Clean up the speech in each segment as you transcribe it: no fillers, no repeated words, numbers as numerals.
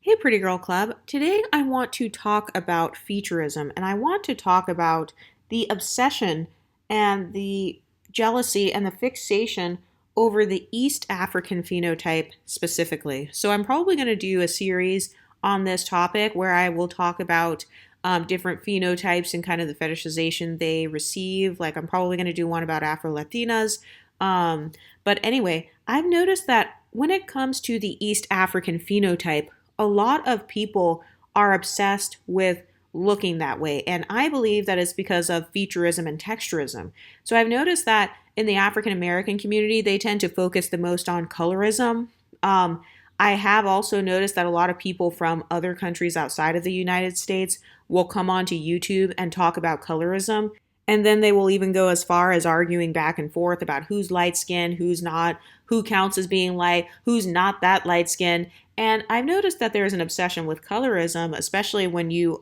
Hey, Pretty Girl Club. Today I want to talk about featureism and I want to talk about the obsession and the jealousy and the fixation over the East African phenotype specifically. So, I'm probably going to do a series on this topic where I will talk about different phenotypes and kind of the fetishization they receive. Like, I'm probably going to do one about Afro Latinas. Um, but anyway, I've noticed that when it comes to the East African phenotype, a lot of people are obsessed with looking that way. And I believe that it's because of featureism and texturism. So I've noticed that in the African American community, they tend to focus the most on colorism. Um, I have also noticed that a lot of people from other countries outside of the United States will come onto YouTube and talk about colorism. And then they will even go as far as arguing back and forth about who's light skinned, who's not, who counts as being light, who's not that light skinned. And I've noticed that there's an obsession with colorism, especially when you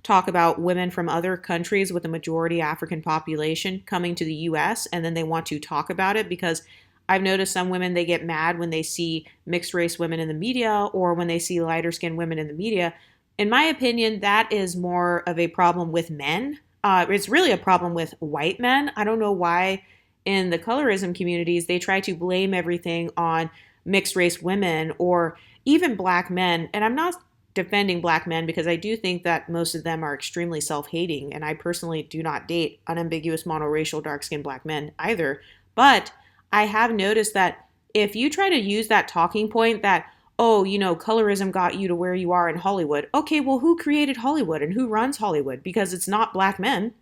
talk about women from other countries with a majority African population coming to the US, and then they want to talk about it because I've noticed some women, they get mad when they see mixed race women in the media or when they see lighter skinned women in the media. In my opinion, that is more of a problem with men. It's really a problem with white men. I don't know why in the colorism communities they try to blame everything on mixed race women or even black men. And I'm not defending black men because I do think that most of them are extremely self-hating. And I personally do not date unambiguous monoracial dark skinned black men either. But I have noticed that if you try to use that talking point that, oh, colorism got you to where you are in Hollywood. Okay, well, who created Hollywood and who runs Hollywood? Because it's not black men,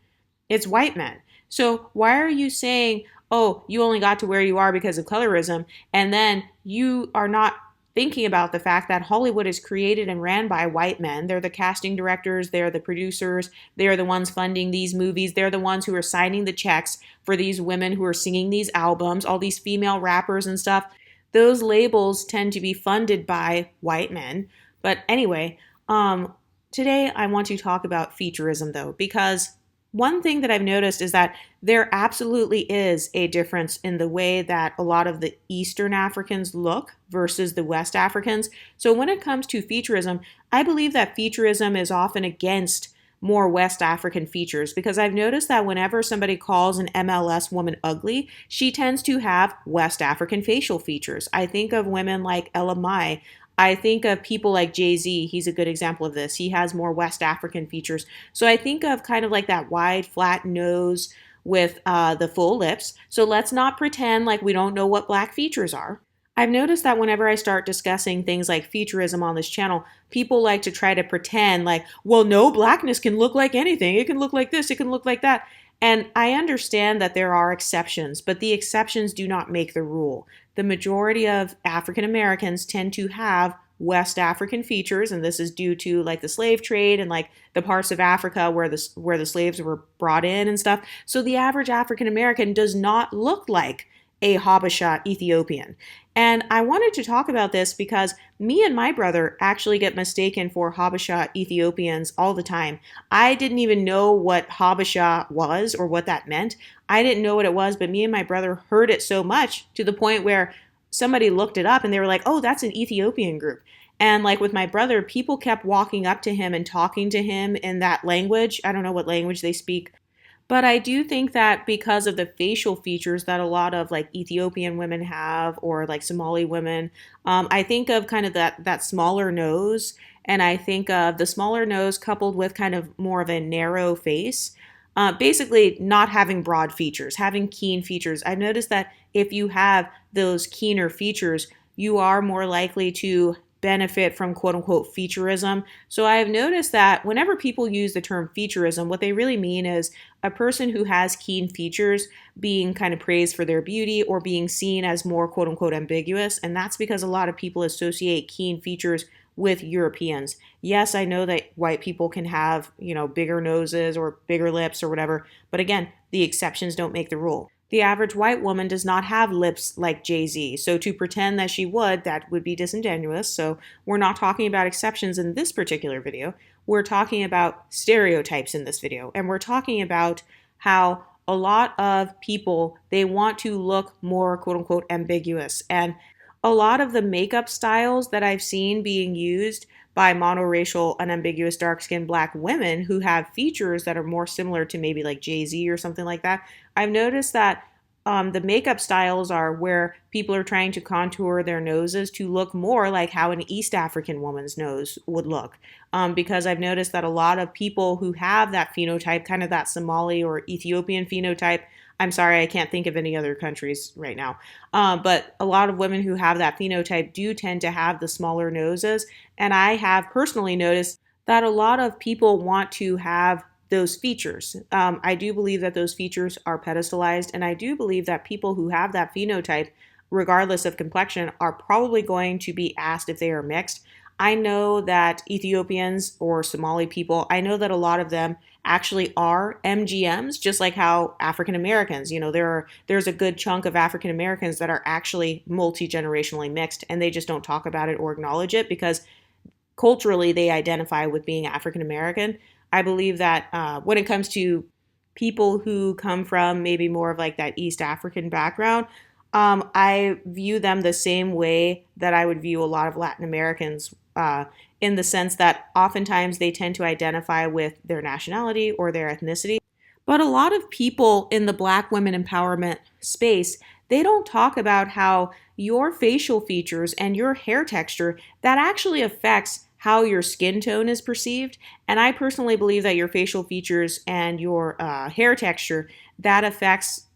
it's white men. So why are you saying, oh, you only got to where you are because of colorism, and then you are not thinking about the fact that Hollywood is created and ran by white men? They're the casting directors, they're the producers, they're the ones funding these movies, they're the ones who are signing the checks for these women who are singing these albums, all these female rappers and stuff. Those labels tend to be funded by white men. But anyway, today I want to talk about featureism though, because one thing that I've noticed is that there absolutely is a difference in the way that a lot of the Eastern Africans look versus the West Africans. So when it comes to featureism, I believe that featureism is often against more West African features because I've noticed that whenever somebody calls an MLS woman ugly, she tends to have West African facial features. I think of women like Ella Mai. I think of people like Jay-Z. He's a good example of this. He has more West African features. So I think of kind of like that wide, flat nose with the full lips. So let's not pretend like we don't know what black features are. I've noticed that whenever I start discussing things like featureism on this channel, people like to try to pretend like, well, no, blackness can look like anything. It can look like this, it can look like that. And I understand that there are exceptions, but the exceptions do not make the rule. The majority of African Americans tend to have West African features, and this is due to like the slave trade and like the parts of Africa where the slaves were brought in and stuff. So the average African American does not look like a Habesha Ethiopian. And I wanted to talk about this because me and my brother actually get mistaken for Habesha Ethiopians all the time. I didn't even know what Habesha was or what that meant. I didn't know what it was, but me and my brother heard it so much to the point where somebody looked it up and they were like, oh, that's an Ethiopian group. And like with my brother, people kept walking up to him and talking to him in that language. I don't know what language they speak. But I do think that because of the facial features that a lot of like Ethiopian women have or like Somali women, I think of kind of that smaller nose. And I think of the smaller nose coupled with kind of more of a narrow face. Basically, not having broad features, having keen features. I've noticed that if you have those keener features, you are more likely to benefit from quote unquote featureism. So I have noticed that whenever people use the term featureism, what they really mean is a person who has keen features being kind of praised for their beauty or being seen as more quote unquote ambiguous. And that's because a lot of people associate keen features with Europeans. Yes, I know that white people can have, bigger noses or bigger lips or whatever, but again, the exceptions don't make the rule. The average white woman does not have lips like Jay-Z, so to pretend that she would, that would be disingenuous. So we're not talking about exceptions in this particular video. We're talking about stereotypes in this video, and we're talking about how a lot of people, they want to look more quote unquote ambiguous. And A lot of the makeup styles that I've seen being used by monoracial, unambiguous, dark skinned black women who have features that are more similar to maybe like Jay-Z or something like that, I've noticed that the makeup styles are where people are trying to contour their noses to look more like how an East African woman's nose would look. Because I've noticed that a lot of people who have that phenotype, kind of that Somali or Ethiopian phenotype, I'm sorry, I can't think of any other countries right now. But a lot of women who have that phenotype do tend to have the smaller noses. And I have personally noticed that a lot of people want to have those features. I do believe that those features are pedestalized, and I do believe that people who have that phenotype, regardless of complexion, are probably going to be asked if they are mixed. I know that Ethiopians or Somali people, I know that a lot of them actually are MGMs, just like how African Americans, there's a good chunk of African Americans that are actually multi-generationally mixed, and they just don't talk about it or acknowledge it because culturally they identify with being African American. I believe that when it comes to people who come from maybe more of like that East African background, I view them the same way that I would view a lot of Latin Americans, in the sense that oftentimes they tend to identify with their nationality or their ethnicity. But a lot of people in the Black women empowerment space, they don't talk about how your facial features and your hair texture, that actually affects how your skin tone is perceived. And I personally believe that your facial features and your hair texture, that affects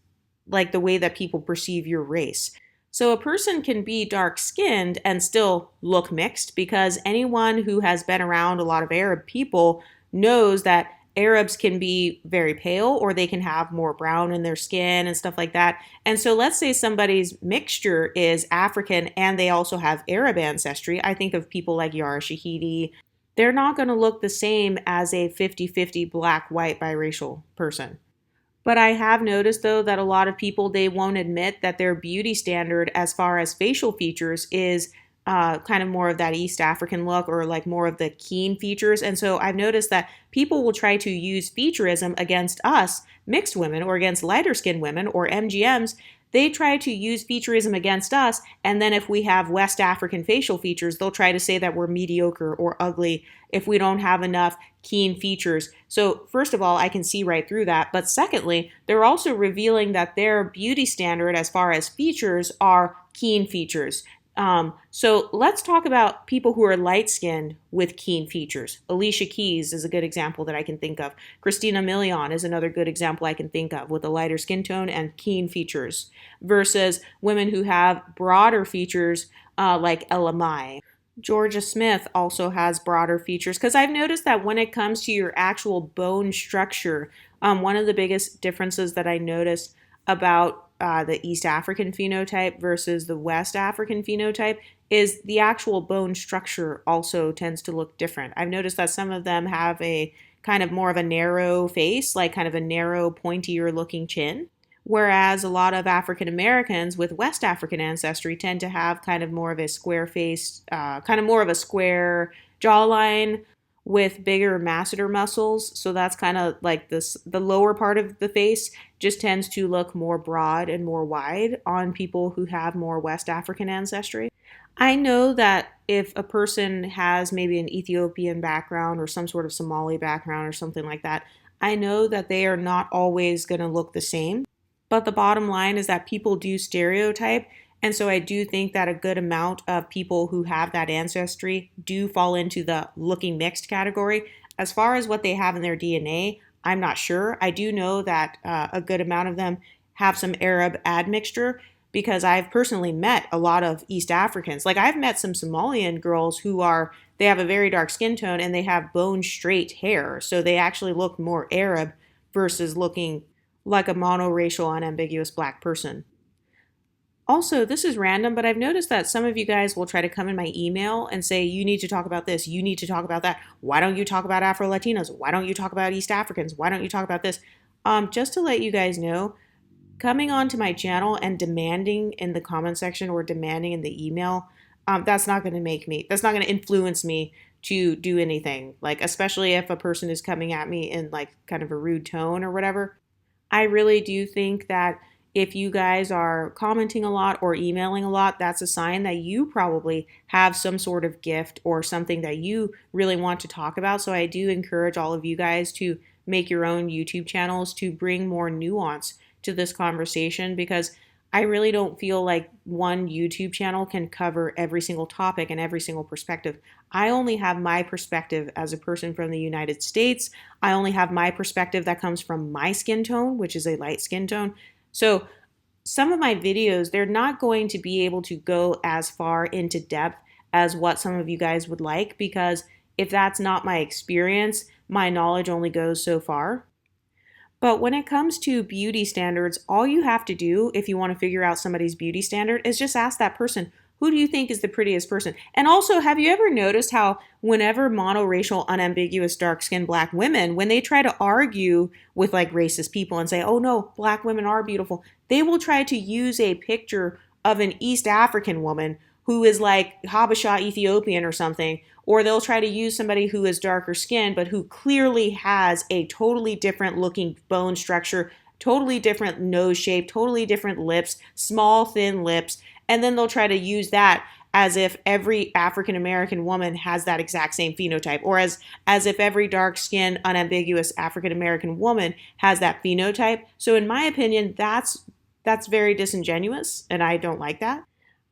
like the way that people perceive your race. So a person can be dark skinned and still look mixed, because anyone who has been around a lot of Arab people knows that Arabs can be very pale, or they can have more brown in their skin and stuff like that. And so let's say somebody's mixture is African and they also have Arab ancestry. I think of people like Yara Shahidi. They're not going to look the same as a 50-50 black-white biracial person. But I have noticed, though, that a lot of people, they won't admit that their beauty standard as far as facial features is kind of more of that East African look, or like more of the keen features. And so I've noticed that people will try to use featureism against us, mixed women, or against lighter skinned women or MGMs. They try to use featureism against us, and then if we have West African facial features, they'll try to say that we're mediocre or ugly if we don't have enough keen features. So first of all, I can see right through that. But secondly, they're also revealing that their beauty standard as far as features are keen features. So let's talk about people who are light-skinned with keen features. Alicia Keys is a good example that I can think of. Christina Milian is another good example I can think of, with a lighter skin tone and keen features, versus women who have broader features like Ella Mai. Georgia Smith also has broader features, because I've noticed that when it comes to your actual bone structure, one of the biggest differences that I noticed about the East African phenotype versus the West African phenotype is the actual bone structure also tends to look different. I've noticed that some of them have a kind of more of a narrow face, like kind of a narrow, pointier looking chin. Whereas a lot of African Americans with West African ancestry tend to have kind of more of a square face, kind of more of a square jawline with bigger masseter muscles. So that's kind of like this, the lower part of the face just tends to look more broad and more wide on people who have more West African ancestry. I know that if a person has maybe an Ethiopian background or some sort of Somali background or something like that, I know that they are not always going to look the same. But the bottom line is that people do stereotype. And so I do think that a good amount of people who have that ancestry do fall into the looking mixed category. As far as what they have in their DNA, I'm not sure. I do know that a good amount of them have some Arab admixture, because I've personally met a lot of East Africans. Like I've met some Somalian girls they have a very dark skin tone and they have bone straight hair. So they actually look more Arab versus looking like a monoracial, unambiguous black person. Also, this is random, but I've noticed that some of you guys will try to come in my email and say, you need to talk about this, you need to talk about that. Why don't you talk about Afro-Latinos? Why don't you talk about East Africans? Why don't you talk about this? Just to let you guys know, coming onto my channel and demanding in the comment section or demanding in the email, that's not going to influence me to do anything. Like, especially if a person is coming at me in like kind of a rude tone or whatever. I really do think that if you guys are commenting a lot or emailing a lot, that's a sign that you probably have some sort of gift or something that you really want to talk about. So I do encourage all of you guys to make your own YouTube channels to bring more nuance to this conversation, because I really don't feel like one YouTube channel can cover every single topic and every single perspective. I only have my perspective as a person from the United States. I only have my perspective that comes from my skin tone, which is a light skin tone. So some of my videos, they're not going to be able to go as far into depth as what some of you guys would like, because if that's not my experience, my knowledge only goes so far. But when it comes to beauty standards, all you have to do if you want to figure out somebody's beauty standard is just ask that person, who do you think is the prettiest person? And also, have you ever noticed how whenever monoracial, unambiguous, dark-skinned black women, when they try to argue with like racist people and say, oh no, black women are beautiful, they will try to use a picture of an East African woman who is like Habesha Ethiopian or something, or they'll try to use somebody who is darker skinned but who clearly has a totally different looking bone structure, totally different nose shape, totally different lips, small thin lips, and then they'll try to use that as if every African American woman has that exact same phenotype, or as if every dark-skinned, unambiguous African American woman has that phenotype. So in my opinion, that's very disingenuous, and I don't like that.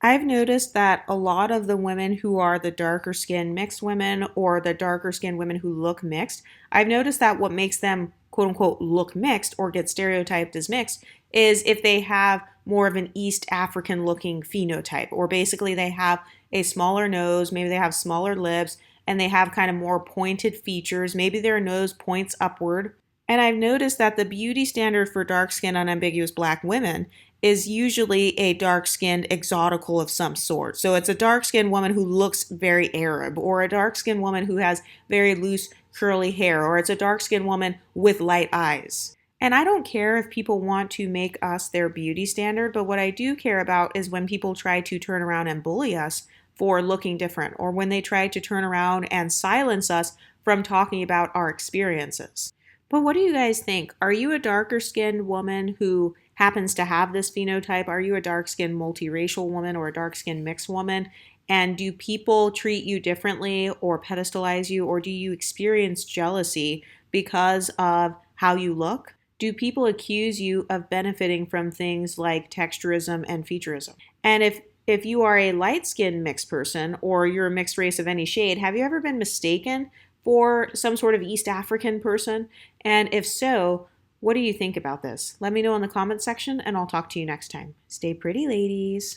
I've noticed that a lot of the women who are the darker skinned mixed women, or the darker skinned women who look mixed, I've noticed that what makes them quote unquote look mixed or get stereotyped as mixed is if they have more of an East African looking phenotype, or basically they have a smaller nose, maybe they have smaller lips, and they have kind of more pointed features. Maybe their nose points upward. And I've noticed that the beauty standard for dark-skinned, unambiguous black women is usually a dark-skinned exotical of some sort. So it's a dark-skinned woman who looks very Arab, or a dark-skinned woman who has very loose curly hair, or it's a dark-skinned woman with light eyes. And I don't care if people want to make us their beauty standard, but what I do care about is when people try to turn around and bully us for looking different, or when they try to turn around and silence us from talking about our experiences. But what do you guys think? Are you a darker skinned woman who happens to have this phenotype? Are you a dark skinned multiracial woman or a dark skinned mixed woman? And do people treat you differently or pedestalize you, or do you experience jealousy because of how you look? Do people accuse you of benefiting from things like texturism and featureism? And if you are a light-skinned mixed person, or you're a mixed race of any shade, have you ever been mistaken for some sort of East African person? And if so, what do you think about this? Let me know in the comment section, and I'll talk to you next time. Stay pretty, ladies.